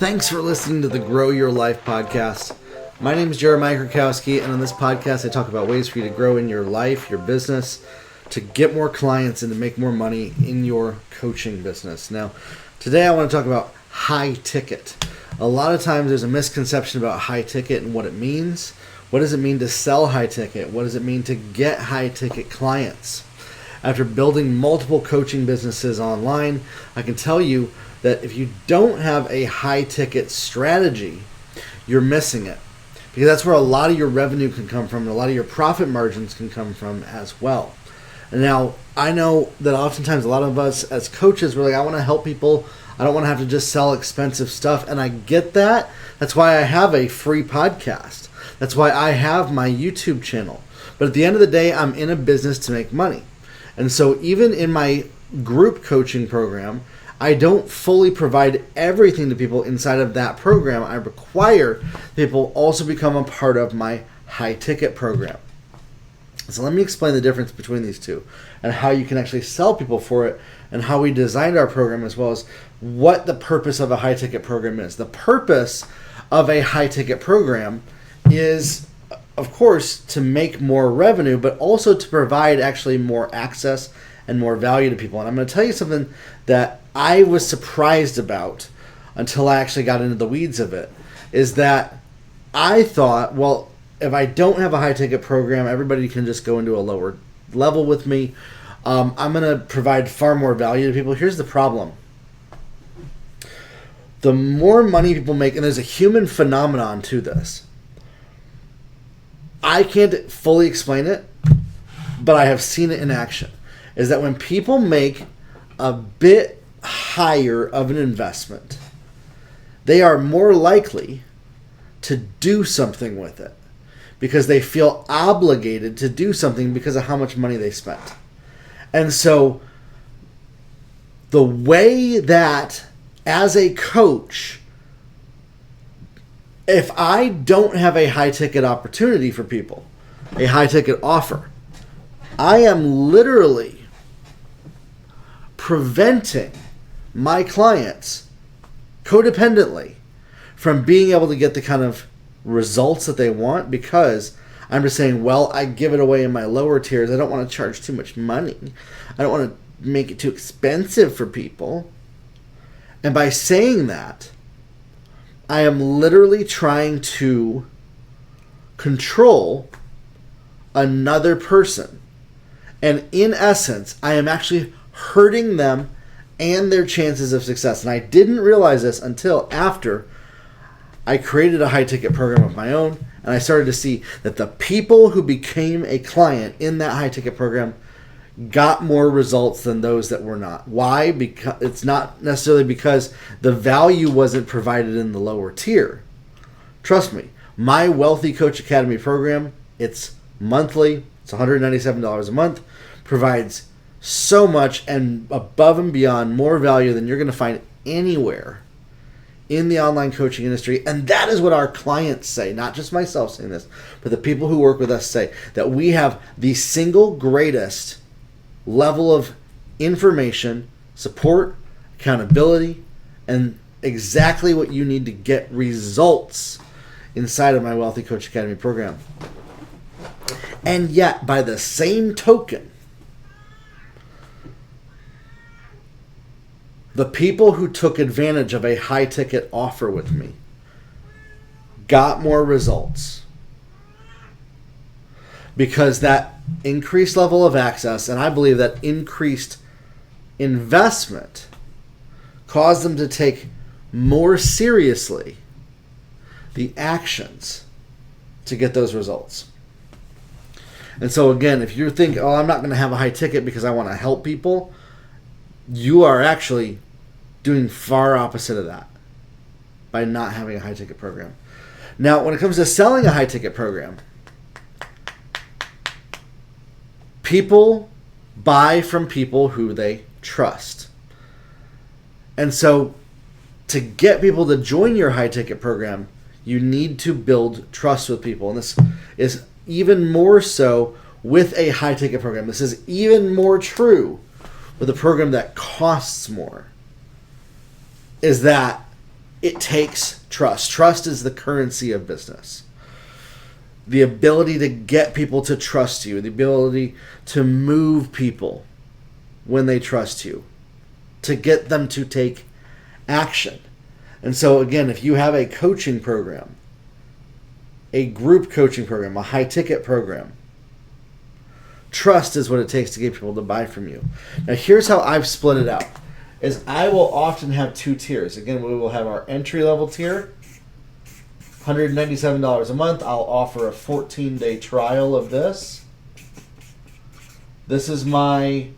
Thanks for listening to the Grow Your Life podcast. My name is Jeremiah Krakowski, and on this podcast I talk about ways for you to grow in your life, your business, to get more clients and to make more money in your coaching business. Now, today I want to talk about high ticket. A lot of times there's a misconception about high ticket and what it means. What does it mean to sell high ticket? What does it mean to get high ticket clients? After building multiple coaching businesses online, I can tell you that if you don't have a high ticket strategy, you're missing it. Because that's where a lot of your revenue can come from and a lot of your profit margins can come from as well. And now, I know that oftentimes a lot of us as coaches, we're like, I want to help people. I don't want to have to just sell expensive stuff. And I get that. That's why I have a free podcast. That's why I have my YouTube channel. But at the end of the day, I'm in a business to make money. And so even in my group coaching program, I don't fully provide everything to people inside of that program. I require people also become a part of my high ticket program. So let me explain the difference between these two and how you can actually sell people for it and how we designed our program, as well as what the purpose of a high ticket program is. The purpose of a high ticket program is, of course, to make more revenue, but also to provide actually more access and more value to people. And I'm going to tell you something that I was surprised about until I actually got into the weeds of it, is that I thought, well, if I don't have a high ticket program, everybody can just go into a lower level with me. I'm going to provide far more value to people. Here's the problem. The more money people make, and there's a human phenomenon to this. I can't fully explain it, but I have seen it in action, is that when people make a bit higher of an investment, they are more likely to do something with it because they feel obligated to do something because of how much money they spent. And so the way that, as a coach, if I don't have a high ticket opportunity for people, a high ticket offer, I am literally preventing my clients codependently from being able to get the kind of results that they want, because I'm just saying, well, I give it away in my lower tiers. I don't want to charge too much money. I don't want to make it too expensive for people. And by saying that, I am literally trying to control another person. And in essence, I am actually hurting them and their chances of success. And I didn't realize this until after I created a high ticket program of my own, and I started to see that the people who became a client in that high ticket program got more results than those that were not. Why? Because it's not necessarily because the value wasn't provided in the lower tier. Trust me, my Wealthy Coach Academy program, it's monthly, it's $197 a month, provides so much and above and beyond more value than you're going to find anywhere in the online coaching industry. And that is what our clients say, not just myself saying this, but the people who work with us say that we have the single greatest level of information, support, accountability, and exactly what you need to get results inside of my Wealthy Coach Academy program. And yet, by the same token, the people who took advantage of a high ticket offer with me got more results, because that increased level of access, and I believe that increased investment, caused them to take more seriously the actions to get those results. And so again, if you think, oh, I'm not going to have a high ticket because I want to help people, you are actually doing far opposite of that by not having a high ticket program. Now, when it comes to selling a high ticket program, people buy from people who they trust. And so to get people to join your high ticket program, you need to build trust with people. And this is even more so with a high ticket program. This is even more true with a program that costs more, is that it takes trust. Trust is the currency of business. The ability to get people to trust you, the ability to move people when they trust you, to get them to take action. And so again, if you have a coaching program, a group coaching program, a high ticket program, trust is what it takes to get people to buy from you. Now here's how I've split it out. Is I will often have 2 tiers. Again, we will have our entry level tier, $197 a month. I'll offer a 14-day trial of this. This is my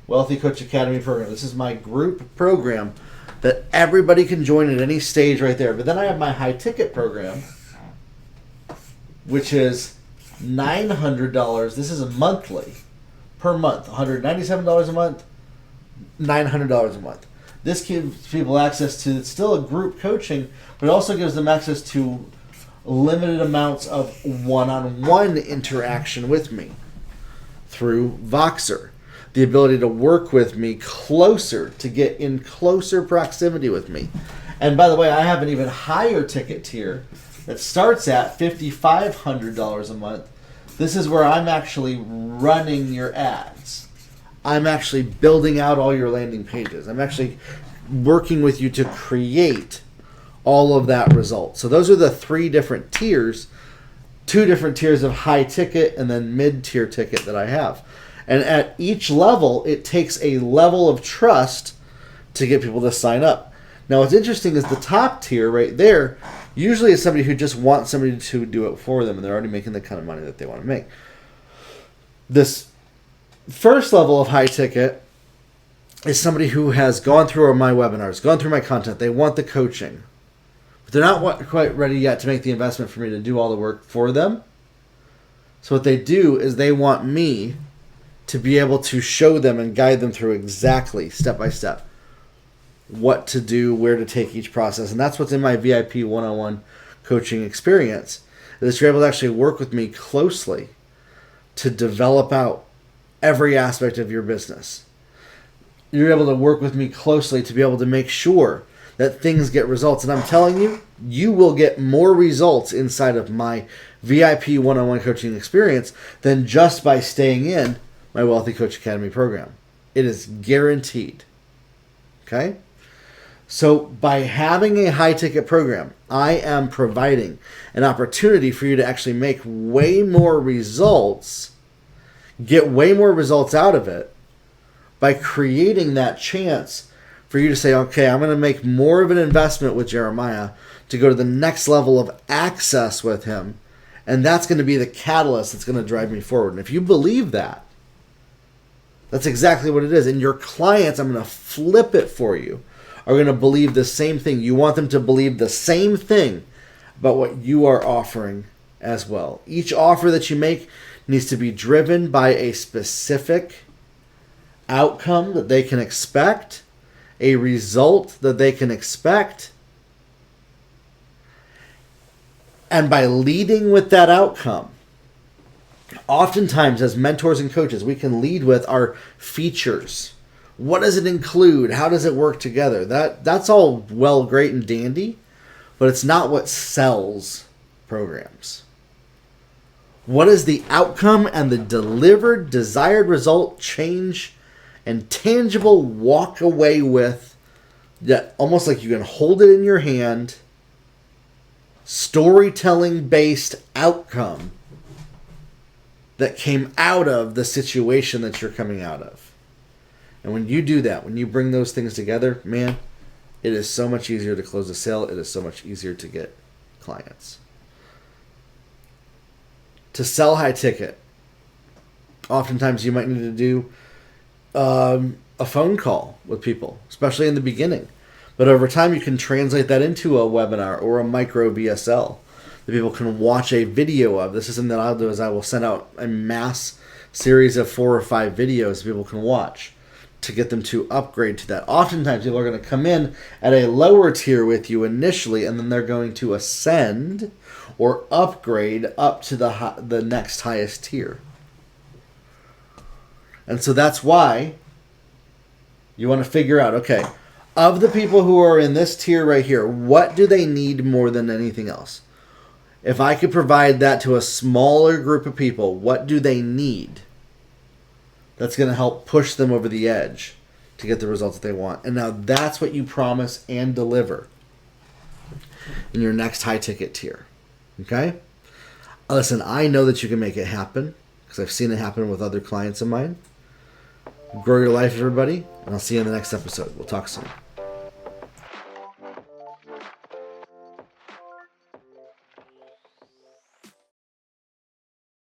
Wealthy Coach Academy program. This is my group program that everybody can join at any stage right there. But then I have my high ticket program, which is $900. This is a monthly, per month, $197 a month, $900 a month. This gives people access to, it's still a group coaching, but it also gives them access to limited amounts of one-on-one interaction with me through Voxer. The ability to work with me closer, to get in closer proximity with me. And by the way, I have an even higher ticket tier that starts at $5,500 a month. This is where I'm actually running your ads. I'm actually building out all your landing pages. I'm actually working with you to create all of that result. So those are the 3 different tiers, 2 different tiers of high ticket and then mid-tier ticket that I have. And at each level, it takes a level of trust to get people to sign up. Now what's interesting is the top tier right there usually is somebody who just wants somebody to do it for them and they're already making the kind of money that they want to make. This first level of high ticket is somebody who has gone through my webinars, gone through my content. They want the coaching, but they're not quite ready yet to make the investment for me to do all the work for them. So what they do is they want me to be able to show them and guide them through exactly, step by step, what to do, where to take each process. And that's what's in my VIP one-on-one coaching experience, is you're able to actually work with me closely to develop out every aspect of your business. You're able to work with me closely to be able to make sure that things get results. And I'm telling you, you will get more results inside of my VIP one-on-one coaching experience than just by staying in my Wealthy Coach Academy program. It is guaranteed. Okay? So by having a high ticket program, I am providing an opportunity for you to actually make way more results, get way more results out of it by creating that chance for you to say, okay, I'm going to make more of an investment with Jeremiah to go to the next level of access with him. And that's going to be the catalyst that's going to drive me forward. And if you believe that, that's exactly what it is. And your clients, I'm going to flip it for you, are going to believe the same thing. You want them to believe the same thing about what you are offering as well. Each offer that you make needs to be driven by a specific outcome that they can expect, a result that they can expect. And by leading with that outcome, oftentimes as mentors and coaches, we can lead with our features. What does it include? How does it work together? That's all well, great, and dandy, but it's not what sells programs. What is the outcome and the delivered, desired result, change, and tangible walk away with that almost like you can hold it in your hand, storytelling-based outcome that came out of the situation that you're coming out of. And when you do that, when you bring those things together, man, it is so much easier to close a sale. It is so much easier to get clients. To sell high ticket, oftentimes you might need to do a phone call with people, especially in the beginning. But over time, you can translate that into a webinar or a micro VSL that people can watch a video of. This is something that I'll do, is I will send out a mass series of 4 or 5 videos people can watch to get them to upgrade to that. Oftentimes, people are going to come in at a lower tier with you initially, and then they're going to ascend or upgrade up to the next highest tier. And so that's why you want to figure out, okay, Of the people who are in this tier right here, what do they need more than anything else? If I could provide that to a smaller group of people, what do they need? That's going to help push them over the edge to get the results that they want. And now that's what you promise and deliver in your next high ticket tier. Okay? Listen, I know that you can make it happen because I've seen it happen with other clients of mine. Grow your life, everybody, and I'll see you in the next episode. We'll talk soon.